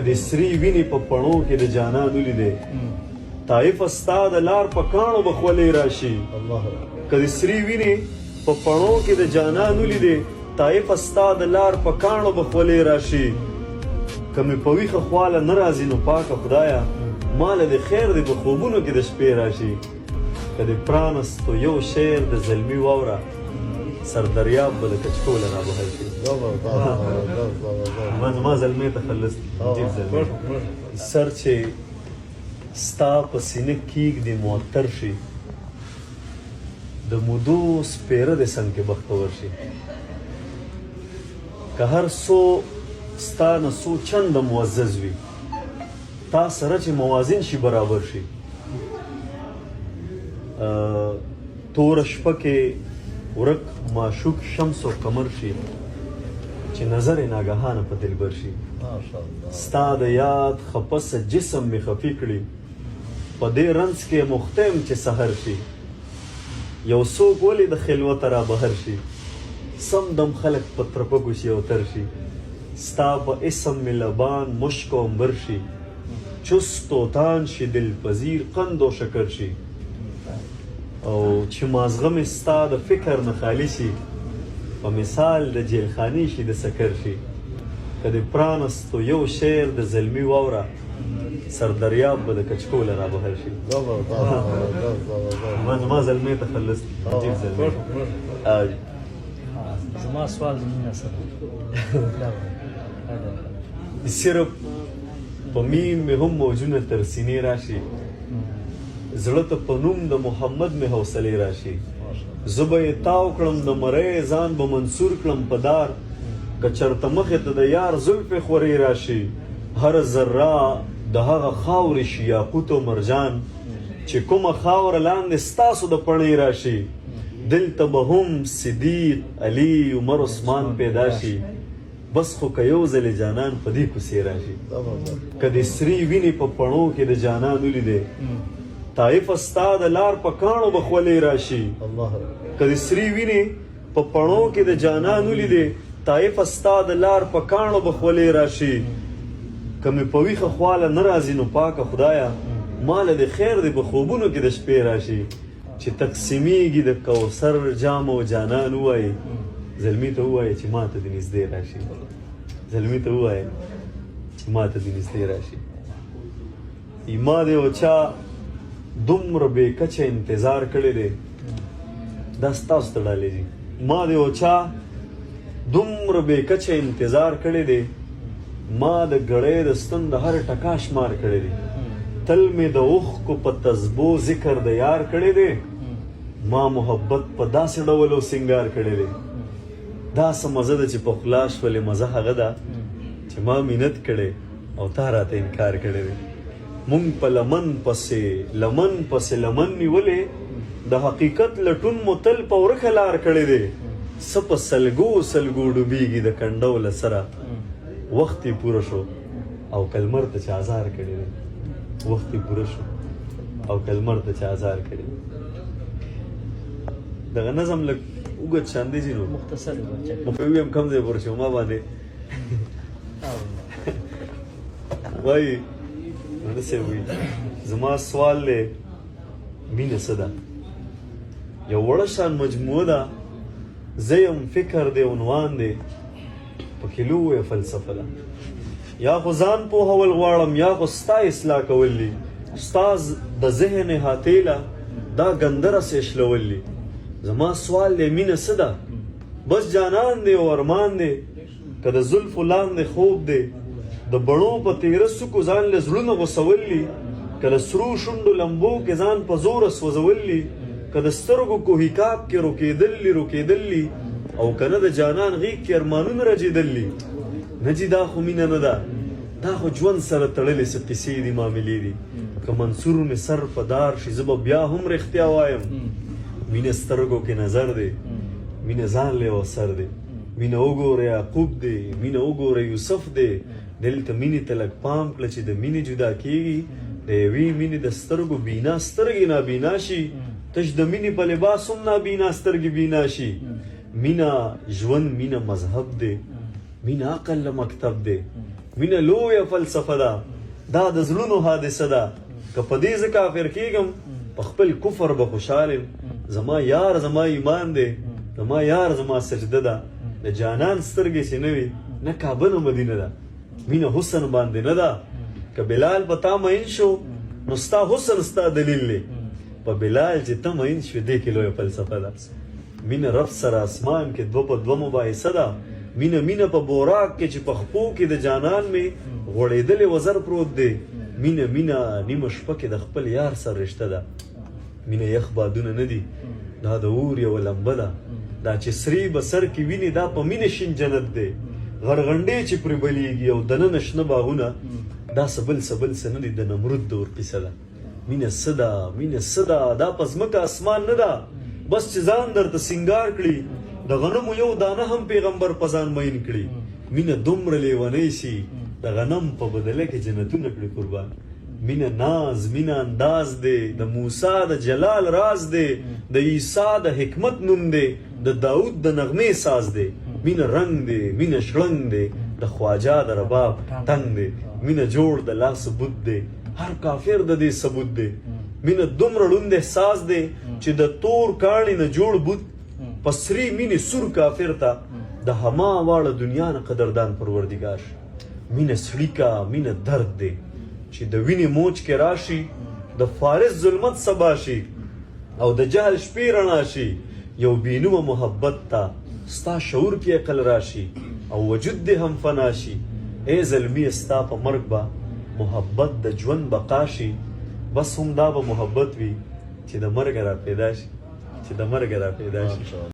د سری ویني په پڼو کې د جانان ولیدې طایف ستا د لار په کاڼو به خولې راشي که د سری ویني په پڼو کې د جانان ولیدې طایف ستا د لار په کاڼو به خولې راشي که مې په ویښه خواله نه راځي نو پاکه خدایه ماله د خیر دی په خوبونو کې د شپې راشي که د پرانستو یو شعر د زلمي واوره سر دریاب به د کچکوله رابهر شي زما زلمۍ ته خلص جیب زلمۍ سر چې ستا په سینه کیږدي معطر شي د مودو سپیره د سنګ کې بختور شي که هر څو ستا نه څو چنده معزز وي تا سره چې موازین شي برابر شي توره شپه کې ورک معشوق شمس و قمر شي چې نظر ناګهانه په دلبر شي ستا د یاد خپس جسم می خفي کړي په دې رنځ کې مختم چې سحر شي یو څوک ولې د خلوت را بهر شي سم دم خلق په ترپکو شي او تر شي ستا په اسم می لبان مشک و عنبر شي چست و تان شي دل پذیر قند و شکر شي او چې مازغه مې ستا د فکر نه خالي شي په مثال د جیلخانې شي د سکر شي که د پرانستو یو شعر د زلمي واوره سر دریاب به د کچکوله رابهر شي زما زلمۍ ته خلص جیب زلمۍ زما سوال مینه سره صرف په میم مې هم موجونه تر سینې راشي زړه ته په نوم د محمد مې حوصلې راشي زه به یې تاو کړم د مرۍ ځان به منصور کړم په دار که چرته مخې ته د یار زلفې خورې راشي هر ذره د هغه خاورې شي یاقوت و مرجان چې کومه خاوره لاندې ستاسو د پڼې راشي دلته به هم صدیق علي عمر عثمان پیدا شي بس خو که یو ځلې جانان په دې کوڅې راشي که د سري وینې په پڼو کې د جانان ولیدې طایف ستا د لار په کاڼو به خولې راشي که د سري وینې په پڼو کې د جانان ولیدې طایف ستا د لار په کاڼو به خولې راشي که مې په ویښه خواله نه راځي نو پاکه خدایه ماله د خیر دی په خوبونو کې د شپې راشي چې تقسیمیږي د کوثر جام او جانان ووایي زلمي ته ووایه چې ما ته دې نږدې راشي زلمي ته ووایه چې ما ته دې نږدې راشي ما دې او چا دومره بې کچه انتظار کړی دی دا ستاسو ته ډالې دي ما دې او چا دومره بې کچه انتظار کړی دی ما د ګړۍ د ستن د هر ټکا شمار کړی دی تل مې د اوښکو په تسبو ذکر د یار کړی دی ما محبت په داسې ډول او سینګار کړی دی دا څه مزه ده چې په خوله شولې مزه هغه ده چې ما مینت کړی او تا راته انکار کړی دی مونږ په لمن پسې لمن نیولې د حقیقت لټون مو تل په ورکه لار کړی دی څه په سلګو ډوبېږي د کنډو له سره وخت یې پوره شو او کلمر ته چې ازار کړی دی وخت یې پوره شو او کلمر ته چې ازار کړی دی دغه نظم لږ اوږد شاندې ځي نو مختصر ویم کم ځای پوره شو ما باندې وایي داسې وایي زما سوال دی مینه څه ده یو وړه شان مجموعه ده زه یم فکر دی عنوان دی پکې لویه فلسفه ده یا خو ځان پوهول غواړم یا خو ستا اصلاح کول دي ستا د ذهن هاتیله دا ګنده رس اشلول دي زما سوال دی مینه څه ده بس جانان دی او ارمان دی که د زلفو لاندې خوب دی د بڼو په تیره سکو ځان له زړونه غوڅول دي که د سرو شونډو لمبو کې ځان په زوره سوځول دي که د سترګو کوهیکاب کې روکېدل دي او که نه د جانان غیږ کې ارمانونه رجېدل دي نه جي دا خو مینه نه ده دا خو ژوند سره تړلې څه قیسې دي معاملې دي که منصور مې سر په دار شي زه به بیا هم رښتیا وایم مینه سترګو کې نظر دی مینه ځان له او سر دی مینه وګوره یعقوب دی مینه وګوره یوسف دی دلته مینې ته لږ پام کړه چې د مینې جدا کېږي د یوې مینې د سترګو بینا سترګې نابینا شي تش د مینې په لباس هم نابینا سترګې بینا شي مینه ژوند مینه مذهب دی مینه عقل له مکتب دی مینه لویه فلسفه ده، دا د زړونو حادثه ده. که په دې زه کافر کېږم په خپل کفر به خوشحال یم. زما یار زما ایمان دی، زما یار زما سجده ده. د جانان سترګې چې نه وي نه کعبه نه مدینه ده. مینه حسن باندې نه ده. که بلال په تا مین شو نو ستا حسن ستا دلیل دی. په بلال چې ته مین شوې دې کې لویه فلسفه ده. مینه رب سره اسمان کې دوه په دوه مباحثه ده. مینه په بوراک کې چې په خپو کې د جانان مې غوړېدلې وزر پروت دی. مینه نیمه شپه کې د خپل یار سره رشته ده. مینه یخ بادونه نه دي، دا د اور یوه لمبه ده. دا چې سری به سر کې ویني دا په مینه شین جنت دی. غرغنډې چې پرې بلیږي او دننه شنه باغونه، دا سبل څه نه دي، د نمرود د ورپسه ده. مینه څه ده، مینه څه ده، دا په ځمکه اسمان نه ده. بس چې ځان درته سینګار کړي، د غنمو یو دانه هم پیغمبر په ځان مین کړي. مینه دومره لیونی شي د غنم په بدله کې جنتونه کړي قربان. مینه ناز، مینه انداز دی، د موسی د جلال راز دی، د عیسی د حکمت نوم دی، د داود د نغمې ساز دی. مینه رنگ دی، مینه شړنګ دی، د خواجه د رباب تنگ دی. مینه جوړ د لا ثبوت دی، هر کافر د دې ثبوت دی. مینه دومره ړوند احساس دی چې د تور کاڼي نه جوړ بوت پسری مینه سور کافر ته د هما واړه دنیا نه قدردان پروردگار. مینه سړیکا، مینه درد دی چې د وینې موج کې راشي، د فارس ظلمت سبا شي او د جهل شپې رڼا شي. یو بینومه محبت ته ستا شعور کې عقل راشي او وجود دې هم فنا شي. ای زلمی ستا په مرګ به محبت د ژوند بقا شي. بس هم دا به محبت وي چې د مرګ را پیدا شي، چې د مرګ را پیدا شي.